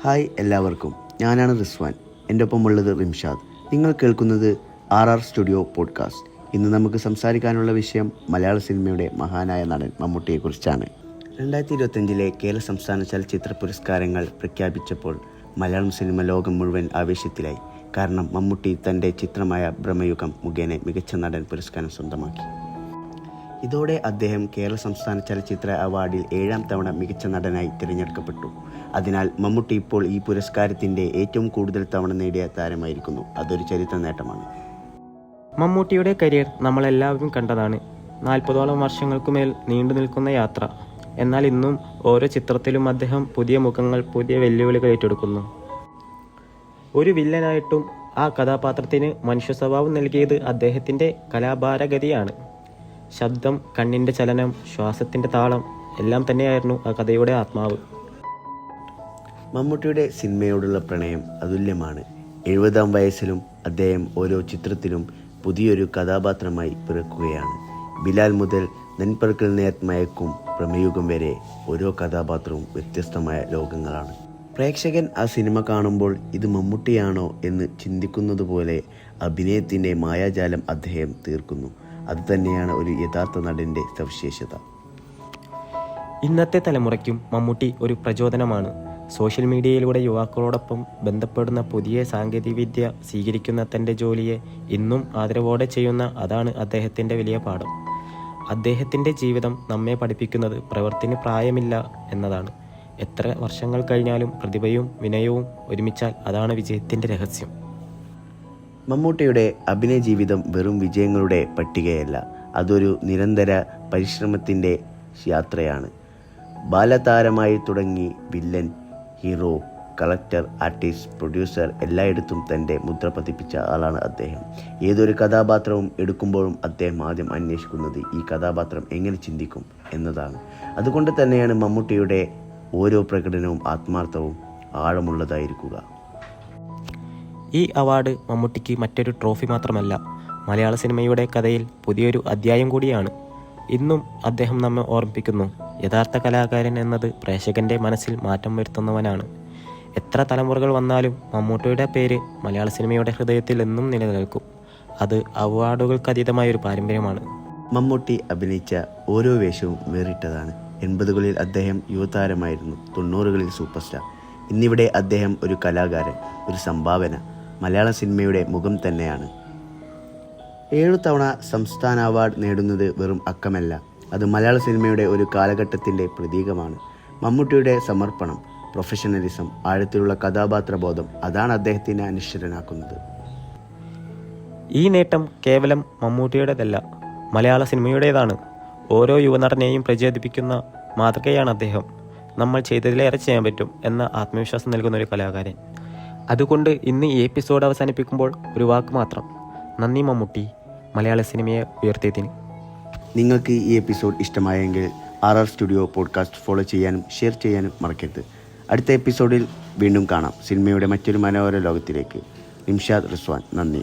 Hi എല്ലാവർക്കും, ഞാനാണ് റിസ്വാൻ. എൻ്റെ ഒപ്പമുള്ളത് റിംഷാദ്. നിങ്ങൾ കേൾക്കുന്നത് RR സ്റ്റുഡിയോ പോഡ്കാസ്റ്റ്. ഇന്ന് നമുക്ക് സംസാരിക്കാനുള്ള വിഷയം മലയാള സിനിമയുടെ മഹാനായ നടൻ മമ്മൂട്ടിയെക്കുറിച്ചാണ്. 2025 കേരള സംസ്ഥാന ചലച്ചിത്ര പുരസ്കാരങ്ങൾ പ്രഖ്യാപിച്ചപ്പോൾ മലയാളം സിനിമ ലോകം മുഴുവൻ ആവേശത്തിലായി. കാരണം മമ്മൂട്ടി തൻ്റെ ചിത്രമായ ബ്രഹ്മയുഗം മുഖേന മികച്ച നടൻ പുരസ്കാരം സ്വന്തമാക്കി. ഇതോടെ അദ്ദേഹം കേരള സംസ്ഥാന ചലച്ചിത്ര അവാർഡിൽ 7ാം തവണ മികച്ച നടനായി തിരഞ്ഞെടുക്കപ്പെട്ടു. അതിനാൽ മമ്മൂട്ടി ഇപ്പോൾ ഈ പുരസ്കാരത്തിൻ്റെ ഏറ്റവും കൂടുതൽ തവണ നേടിയ താരമായിരിക്കുന്നു. അതൊരു ചരിത്ര നേട്ടമാണ്. മമ്മൂട്ടിയുടെ കരിയർ നമ്മളെല്ലാവരും കണ്ടതാണ്. 40ഓളം വർഷങ്ങൾക്കുമേൽ നീണ്ടു നിൽക്കുന്ന യാത്ര. എന്നാൽ ഇന്നും ഓരോ ചിത്രത്തിലും അദ്ദേഹം പുതിയ മുഖങ്ങൾ, പുതിയ വെല്ലുവിളികൾ ഏറ്റെടുക്കുന്നു. ഒരു വില്ലനായിട്ടും ആ കഥാപാത്രത്തിന് മനുഷ്യ സ്വഭാവം നൽകിയത് അദ്ദേഹത്തിൻ്റെ കലാപാരഗതിയാണ്. ശബ്ദം, കണ്ണിൻ്റെ ചലനം, ശ്വാസത്തിൻ്റെ താളം എല്ലാം തന്നെയായിരുന്നു ആ കഥയുടെ ആത്മാവ്. മമ്മൂട്ടിയുടെ സിനിമയോടുള്ള പ്രണയം അതുല്യമാണ്. 70ാം വയസ്സിലും അദ്ദേഹം ഓരോ ചിത്രത്തിലും പുതിയൊരു കഥാപാത്രമായി പിറക്കുകയാണ്. ബിലാൽ മുതൽ നൻപർക്കൽ നേത് മയക്കും ബ്രഹ്മയുഗം വരെ ഓരോ കഥാപാത്രവും വ്യത്യസ്തമായ ലോകങ്ങളാണ്. പ്രേക്ഷകൻ ആ സിനിമ കാണുമ്പോൾ ഇത് മമ്മൂട്ടിയാണോ എന്ന് ചിന്തിക്കുന്നതുപോലെ അഭിനയത്തിൻ്റെ മായാജാലം അദ്ദേഹം തീർക്കുന്നു. അതുതന്നെയാണ് ഒരു യഥാർത്ഥ നടൻ്റെ സവിശേഷത. ഇന്നത്തെ തലമുറയ്ക്കും മമ്മൂട്ടി ഒരു പ്രചോദനമാണ്. സോഷ്യൽ മീഡിയയിലൂടെ യുവാക്കളോടൊപ്പം ബന്ധപ്പെടുന്ന പുതിയ സാങ്കേതികവിദ്യ സ്വീകരിക്കുന്ന തൻ്റെ ജോലിയെ ഇന്നും ആദരവോടെ ചെയ്യുന്ന അതാണ് അദ്ദേഹത്തിൻ്റെ വലിയ പാഠം. അദ്ദേഹത്തിൻ്റെ ജീവിതം നമ്മെ പഠിപ്പിക്കുന്നത് പ്രവൃത്തിന് പ്രായമില്ല എന്നതാണ്. എത്ര വർഷങ്ങൾ കഴിഞ്ഞാലും പ്രതിഭയും വിനയവും ഒരുമിച്ചാൽ അതാണ് വിജയത്തിൻ്റെ രഹസ്യം. മമ്മൂട്ടിയുടെ അഭിനയ ജീവിതം വെറും വിജയങ്ങളുടെ പട്ടികയല്ല, അതൊരു നിരന്തര പരിശ്രമത്തിൻ്റെ യാത്രയാണ്. ബാലതാരമായി തുടങ്ങി villain, hero, collector, artist, producer എല്ലായിടത്തും തൻ്റെ മുദ്ര പതിപ്പിച്ച ആളാണ് അദ്ദേഹം. ഏതൊരു കഥാപാത്രവും എടുക്കുമ്പോഴും അദ്ദേഹം ആദ്യം അന്വേഷിക്കുന്നത് ഈ കഥാപാത്രം എങ്ങനെ ചിന്തിക്കും എന്നതാണ്. അതുകൊണ്ട് തന്നെയാണ് മമ്മൂട്ടിയുടെ ഓരോ പ്രകടനവും ആത്മാർത്ഥവും ആഴമുള്ളതായിരിക്കുക. ഈ അവാർഡ് മമ്മൂട്ടിക്ക് മറ്റൊരു ട്രോഫി മാത്രമല്ല, മലയാള സിനിമയുടെ കഥയിൽ പുതിയൊരു അധ്യായം കൂടിയാണ്. ഇന്നും അദ്ദേഹം നമ്മെ ഓർമ്മിപ്പിക്കുന്നു, യഥാർത്ഥ കലാകാരൻ എന്നത് പ്രേക്ഷകൻ്റെ മനസ്സിൽ മാറ്റം വരുത്തുന്നവനാണ്. എത്ര തലമുറകൾ വന്നാലും മമ്മൂട്ടിയുടെ പേര് മലയാള സിനിമയുടെ ഹൃദയത്തിൽ എന്നും നിലനിൽക്കും. അത് അവാർഡുകൾക്കതീതമായൊരു പാരമ്പര്യമാണ്. മമ്മൂട്ടി അഭിനയിച്ച ഓരോ വേഷവും വേറിട്ടതാണ്. 80കളിൽ അദ്ദേഹം യുവതാരമായിരുന്നു, 90കളിൽ സൂപ്പർ സ്റ്റാർ. ഇന്നിവിടെ അദ്ദേഹം ഒരു കലാകാരൻ, ഒരു സംഭാവന, മലയാള സിനിമയുടെ മുഖം തന്നെയാണ്. 7 തവണ സംസ്ഥാന അവാർഡ് നേടുന്നത് വെറും അക്കമല്ല, അത് മലയാള സിനിമയുടെ ഒരു കാലഘട്ടത്തിൻ്റെ പ്രതീകമാണ്. മമ്മൂട്ടിയുടെ സമർപ്പണം, പ്രൊഫഷണലിസം, ആഴത്തിലുള്ള കഥാപാത്രബോധം അതാണ് അദ്ദേഹത്തിനെ അനശ്വരനാക്കുന്നത്. ഈ നേട്ടം കേവലം മമ്മൂട്ടിയുടേതല്ല, മലയാള സിനിമയുടേതാണ്. ഓരോ യുവനടനെയും പ്രചോദിപ്പിക്കുന്ന മാതൃകയാണ് അദ്ദേഹം. നമ്മൾ ചെയ്തതിലേറെ ചെയ്യാൻ പറ്റും എന്ന ആത്മവിശ്വാസം നൽകുന്ന ഒരു കലാകാരൻ. അതുകൊണ്ട് ഇന്ന് ഈ എപ്പിസോഡ് അവസാനിപ്പിക്കുമ്പോൾ ഒരു വാക്ക് മാത്രം: നന്ദി മമ്മൂട്ടി, മലയാള സിനിമയെ ഉയർത്തിയതിന്. നിങ്ങൾക്ക് ഈ എപ്പിസോഡ് ഇഷ്ടമായെങ്കിൽ RR സ്റ്റുഡിയോ പോഡ്കാസ്റ്റ് ഫോളോ ചെയ്യാനും ഷെയർ ചെയ്യാനും മറക്കരുത്. അടുത്ത എപ്പിസോഡിൽ വീണ്ടും കാണാം. സിനിമയുടെ മറ്റൊരു മനോഹര ലോകത്തിലേക്ക്. റിംഷാദ്, റിസ്വാൻ, നന്ദി.